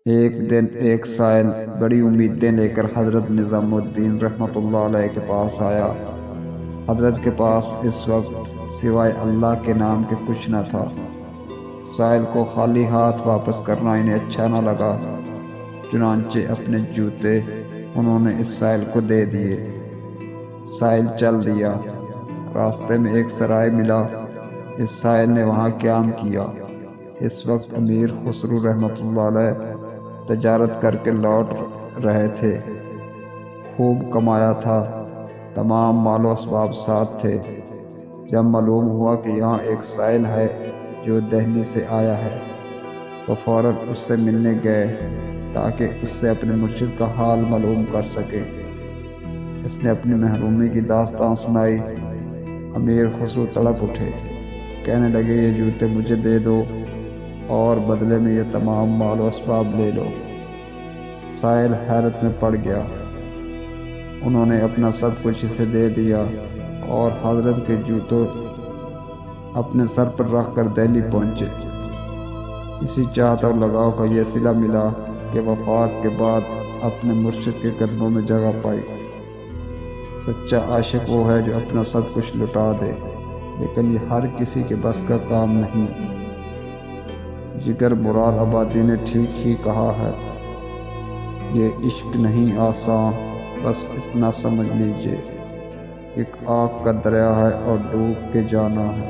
ایک دن ایک سائل بڑی امیدیں لے کر حضرت نظام الدین رحمۃ اللہ علیہ کے پاس آیا۔ حضرت کے پاس اس وقت سوائے اللہ کے نام کے کچھ نہ تھا۔ سائل کو خالی ہاتھ واپس کرنا انہیں اچھا نہ لگا، چنانچہ اپنے جوتے انہوں نے اس سائل کو دے دیے۔ سائل چل دیا۔ راستے میں ایک سرائے ملا۔ اس سائل نے وہاں قیام کیا۔ اس وقت امیر خسرو رحمۃ اللہ علیہ تجارت کر کے لوٹ رہے تھے۔ خوب کمایا تھا، تمام مال و اسباب ساتھ تھے۔ جب معلوم ہوا کہ یہاں ایک سائل ہے جو دہلی سے آیا ہے تو فوراً اس سے ملنے گئے تاکہ اس سے اپنے مرشد کا حال معلوم کر سکے۔ اس نے اپنی محرومی کی داستان سنائی۔ امیر خسرو تڑپ اٹھے، کہنے لگے یہ جوتے مجھے دے دو اور بدلے میں یہ تمام مال و اسباب لے لو۔ سائل حیرت میں پڑ گیا۔ انہوں نے اپنا سب کچھ اسے دے دیا اور حضرت کے جوتوں اپنے سر پر رکھ کر دہلی پہنچے۔ اسی چاہت اور لگاؤ کا یہ صلہ ملا کہ وفات کے بعد اپنے مرشد کے قدموں میں جگہ پائی۔ سچا عاشق وہ ہے جو اپنا سب کچھ لٹا دے، لیکن یہ ہر کسی کے بس کا کام نہیں۔ جگر مراد آبادی نے ٹھیک ہی کہا ہے، یہ عشق نہیں آسان، بس اتنا سمجھ لیجئے، ایک آگ کا دریا ہے اور ڈوب کے جانا ہے۔